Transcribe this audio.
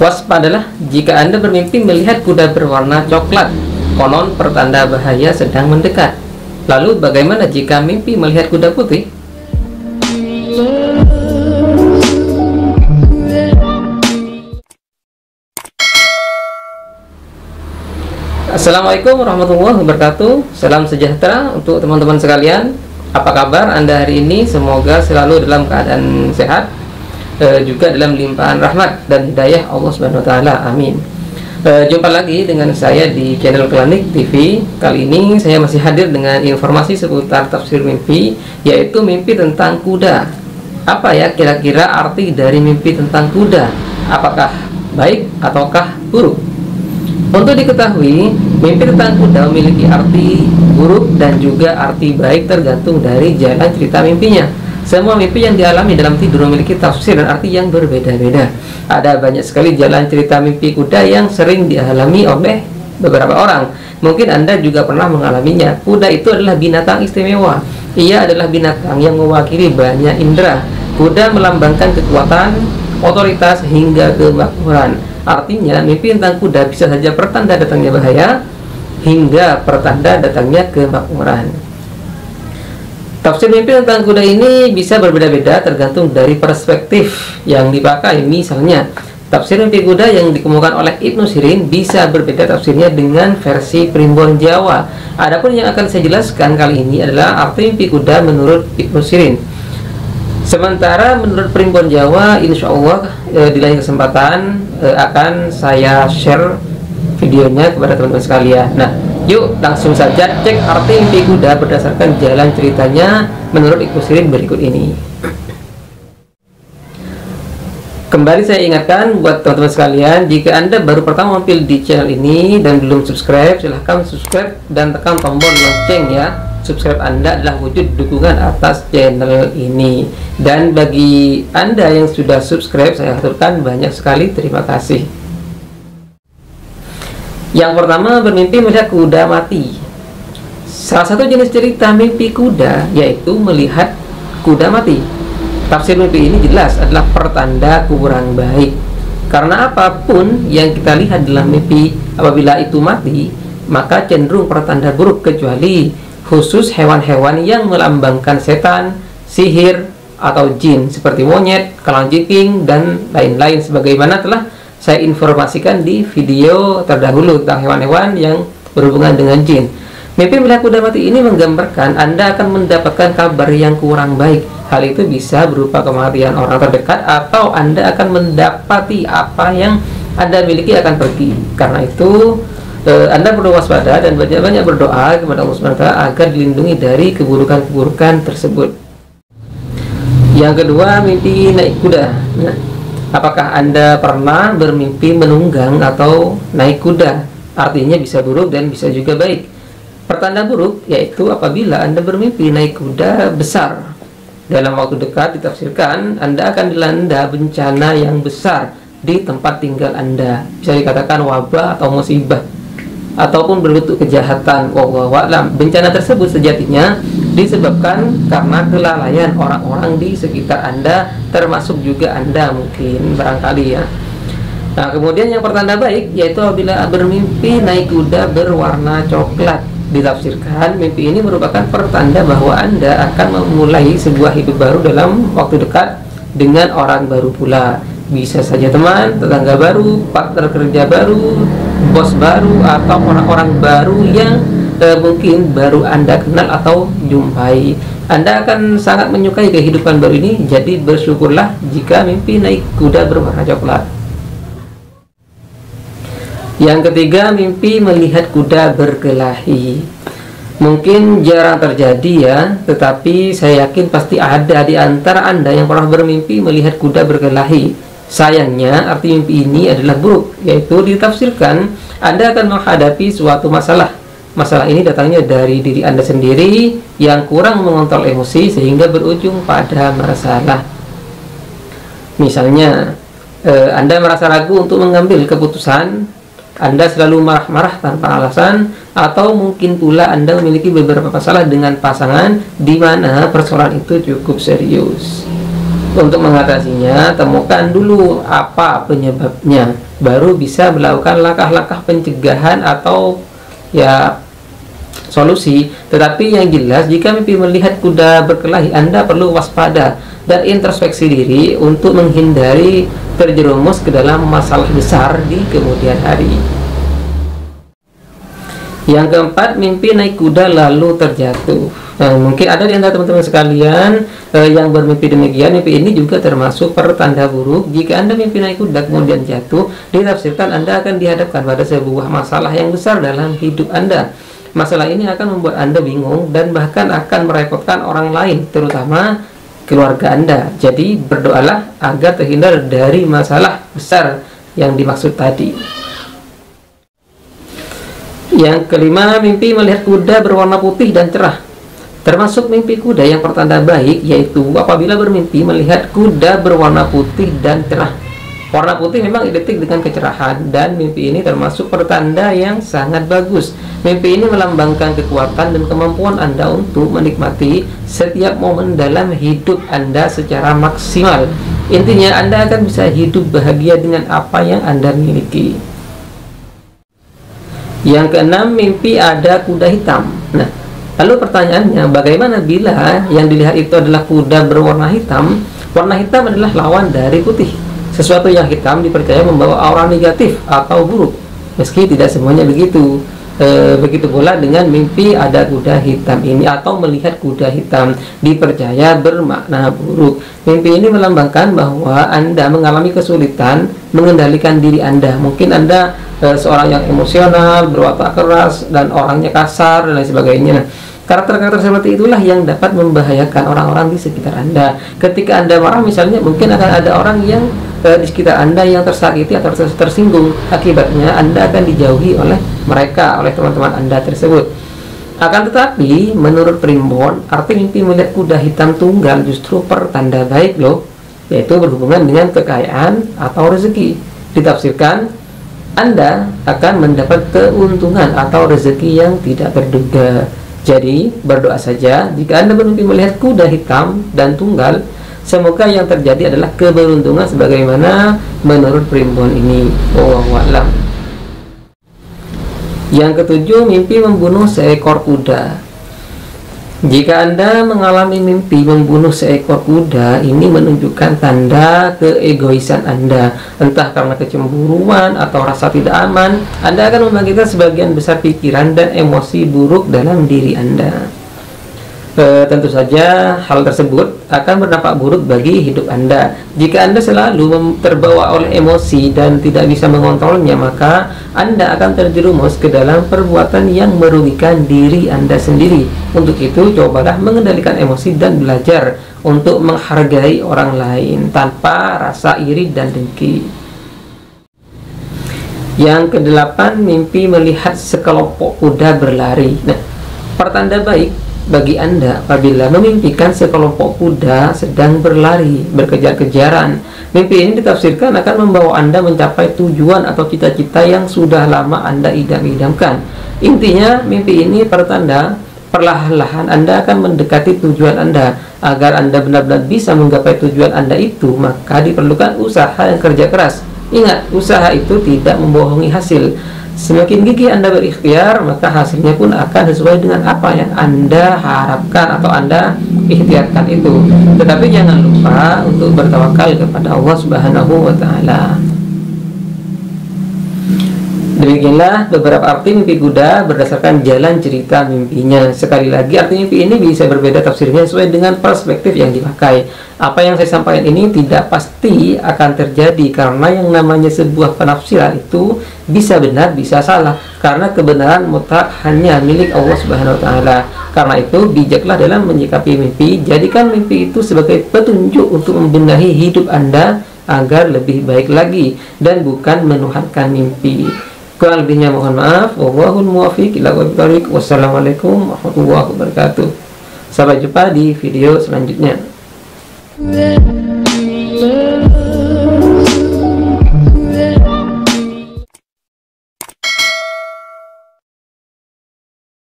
Waspadalah jika Anda bermimpi melihat kuda berwarna coklat, konon pertanda bahaya sedang mendekat. Lalu bagaimana jika mimpi melihat kuda putih? Assalamualaikum warahmatullahi wabarakatuh. Salam sejahtera untuk teman-teman sekalian. Apa kabar Anda hari ini? Semoga selalu dalam keadaan sehat, juga dalam limpahan rahmat dan hidayah Allah Subhanahu wa taala. Amin. Jumpa lagi dengan saya di channel Klinik TV. Kali ini saya masih hadir dengan informasi seputar tafsir mimpi, yaitu mimpi tentang kuda. Apa ya kira-kira arti dari mimpi tentang kuda? Apakah baik ataukah buruk? Untuk diketahui, mimpi tentang kuda memiliki arti buruk dan juga arti baik tergantung dari jalan cerita mimpinya. Semua mimpi yang dialami dalam tidur memiliki tafsir dan arti yang berbeda-beda. Ada banyak sekali jalan cerita mimpi kuda yang sering dialami oleh beberapa orang. Mungkin Anda juga pernah mengalaminya. Kuda itu adalah binatang istimewa. Ia adalah binatang yang mewakili banyak indera. Kuda melambangkan kekuatan, otoritas, hingga kemakmuran. Artinya, mimpi tentang kuda bisa saja pertanda datangnya bahaya, hingga pertanda datangnya kemakmuran. Tafsir mimpi tentang kuda ini bisa berbeda-beda tergantung dari perspektif yang dipakai. Misalnya, tafsir mimpi kuda yang dikemukakan oleh Ibnu Sirin bisa berbeda tafsirnya dengan versi Primbon Jawa. Adapun yang akan saya jelaskan kali ini adalah arti mimpi kuda menurut Ibnu Sirin. Sementara menurut Primbon Jawa, insya Allah di lain kesempatan akan saya share videonya kepada teman-teman sekalian. Nah, yuk langsung saja cek arti mimpi kuda berdasarkan jalan ceritanya menurut Ibnu Sirin berikut ini. Kembali saya ingatkan buat teman-teman sekalian, jika Anda baru pertama mampir di channel ini dan belum subscribe, silahkan subscribe dan tekan tombol lonceng ya. Subscribe Anda adalah wujud dukungan atas channel ini. Dan bagi Anda yang sudah subscribe, saya aturkan banyak sekali terima kasih. Yang pertama, bermimpi melihat kuda mati. Salah satu jenis cerita mimpi kuda yaitu melihat kuda mati. Tafsir mimpi ini jelas adalah pertanda kurang baik. Karena apapun yang kita lihat dalam mimpi, apabila itu mati, maka cenderung pertanda buruk, kecuali khusus hewan-hewan yang melambangkan setan, sihir, atau jin seperti monyet, kalajengking, dan lain-lain sebagaimana telah saya informasikan di video terdahulu tentang hewan-hewan yang berhubungan dengan jin. Mimpi melihat kuda mati ini menggambarkan Anda akan mendapatkan kabar yang kurang baik. Hal itu bisa berupa kematian orang terdekat, atau Anda akan mendapati apa yang Anda miliki akan pergi. Karena itu Anda perlu waspada dan banyak-banyak berdoa kepada Allah SWT agar dilindungi dari keburukan-keburukan tersebut. Yang kedua, mimpi naik kuda. Nah, apakah Anda pernah bermimpi menunggang atau naik kuda? Artinya bisa buruk dan bisa juga baik. Pertanda buruk yaitu apabila Anda bermimpi naik kuda besar. Dalam waktu dekat ditafsirkan Anda akan dilanda bencana yang besar di tempat tinggal Anda. Bisa dikatakan wabah atau musibah, ataupun berbentuk kejahatan. Wallahu a'lam. Bencana tersebut sejatinya disebabkan karena kelalaian orang-orang di sekitar Anda, termasuk juga Anda mungkin barangkali ya. Nah, kemudian yang pertanda baik yaitu apabila bermimpi naik kuda berwarna coklat. Ditafsirkan mimpi ini merupakan pertanda bahwa Anda akan memulai sebuah hidup baru dalam waktu dekat dengan orang baru pula. Bisa saja teman, tetangga baru, partner kerja baru, bos baru, atau orang-orang baru yang mungkin baru Anda kenal atau jumpai. Anda akan sangat menyukai kehidupan baru ini, jadi bersyukurlah jika mimpi naik kuda berwarna coklat. Yang ketiga, mimpi melihat kuda berkelahi. Mungkin jarang terjadi ya, tetapi saya yakin pasti ada di antara Anda yang pernah bermimpi melihat kuda berkelahi. Sayangnya, arti mimpi ini adalah buruk, yaitu ditafsirkan Anda akan menghadapi suatu masalah. Masalah ini datangnya dari diri Anda sendiri yang kurang mengontrol emosi sehingga berujung pada masalah. Misalnya, Anda merasa ragu untuk mengambil keputusan, Anda selalu marah-marah tanpa alasan, atau mungkin pula Anda memiliki beberapa masalah dengan pasangan di mana persoalan itu cukup serius. Untuk mengatasinya, temukan dulu apa penyebabnya, baru bisa melakukan langkah-langkah pencegahan atau ya solusi. Tetapi yang jelas, jika mimpi melihat kuda berkelahi, Anda perlu waspada dan introspeksi diri untuk menghindari terjerumus ke dalam masalah besar di kemudian hari. Yang keempat, mimpi naik kuda lalu terjatuh. Nah, mungkin ada di antara teman-teman sekalian yang bermimpi demikian. Mimpi ini juga termasuk pertanda buruk. Jika Anda mimpi naik kuda kemudian jatuh, ditafsirkan Anda akan dihadapkan pada sebuah masalah yang besar dalam hidup Anda. Masalah ini akan membuat Anda bingung dan bahkan akan merepotkan orang lain, terutama keluarga Anda. Jadi berdoalah agar terhindar dari masalah besar yang dimaksud tadi. Yang kelima, mimpi melihat kuda berwarna putih dan cerah. Termasuk mimpi kuda yang pertanda baik, yaitu apabila bermimpi melihat kuda berwarna putih dan cerah. Warna putih memang identik dengan kecerahan, dan mimpi ini termasuk pertanda yang sangat bagus. Mimpi ini melambangkan kekuatan dan kemampuan Anda untuk menikmati setiap momen dalam hidup Anda secara maksimal. Intinya, Anda akan bisa hidup bahagia dengan apa yang Anda miliki. Yang keenam, mimpi ada kuda hitam. Nah, lalu pertanyaannya, bagaimana bila yang dilihat itu adalah kuda berwarna hitam? Warna hitam adalah lawan dari putih. Sesuatu yang hitam dipercaya membawa aura negatif atau buruk, meski tidak semuanya begitu. Begitu pula dengan mimpi ada kuda hitam ini, atau melihat kuda hitam dipercaya bermakna buruk. Mimpi ini melambangkan bahwa Anda mengalami kesulitan mengendalikan diri Anda. Mungkin Anda seorang yang emosional, berwatak keras, dan orangnya kasar, dan lain sebagainya. Nah, karakter-karakter seperti itulah yang dapat membahayakan orang-orang di sekitar Anda. Ketika Anda marah misalnya, mungkin akan ada orang yang di sekitar Anda yang tersakiti atau tersinggung. Akibatnya Anda akan dijauhi oleh mereka, oleh teman-teman Anda tersebut. Akan tetapi, menurut Primbon, arti mimpi melihat kuda hitam tunggal justru pertanda baik loh, yaitu berhubungan dengan kekayaan atau rezeki. Ditafsirkan, Anda akan mendapat keuntungan atau rezeki yang tidak terduga. Jadi, berdoa saja jika Anda bermimpi melihat kuda hitam dan tunggal, semoga yang terjadi adalah keberuntungan sebagaimana menurut Primbon ini. Wallahu a'lam. Yang ketujuh, mimpi membunuh seekor kuda. Jika Anda mengalami mimpi membunuh seekor kuda, ini menunjukkan tanda keegoisan Anda. Entah karena kecemburuan atau rasa tidak aman, Anda akan membangkitkan sebagian besar pikiran dan emosi buruk dalam diri Anda. Tentu saja hal tersebut akan berdampak buruk bagi hidup Anda. Jika Anda selalu terbawa oleh emosi dan tidak bisa mengontrolnya, maka Anda akan terjerumus ke dalam perbuatan yang merugikan diri Anda sendiri. Untuk itu, cobalah mengendalikan emosi dan belajar untuk menghargai orang lain tanpa rasa iri dan dengki. Yang kedelapan, mimpi melihat sekelompok kuda berlari. Nah, pertanda baik bagi Anda apabila memimpikan sekelompok kuda sedang berlari, berkejar-kejaran. Mimpi ini ditafsirkan akan membawa Anda mencapai tujuan atau cita-cita yang sudah lama Anda idam-idamkan. Intinya, mimpi ini pertanda perlahan-lahan Anda akan mendekati tujuan Anda. Agar Anda benar-benar bisa menggapai tujuan Anda itu, maka diperlukan usaha yang kerja keras. Ingat, usaha itu tidak membohongi hasil. Semakin gigih Anda berikhtiar, maka hasilnya pun akan sesuai dengan apa yang Anda harapkan atau Anda ikhtiarkan itu. Tetapi jangan lupa untuk bertawakal kepada Allah Subhanahu wa Ta'ala. Demikianlah beberapa arti mimpi kuda berdasarkan jalan cerita mimpinya. Sekali lagi, arti mimpi ini bisa berbeda tafsirnya sesuai dengan perspektif yang dipakai. Apa yang saya sampaikan ini tidak pasti akan terjadi, karena yang namanya sebuah penafsiran itu bisa benar, bisa salah. Karena kebenaran mutlak hanya milik Allah Subhanahu wa Ta'ala. Karena itu, bijaklah dalam menyikapi mimpi. Jadikan mimpi itu sebagai petunjuk untuk membenahi hidup Anda agar lebih baik lagi, dan bukan menuhankan mimpi. Kurang lebihnya mohon maaf. Wallahul muwaffiq ila aqwamit thoriq. Wassalamualaikum warahmatullahi wabarakatuh. Sampai jumpa di video selanjutnya.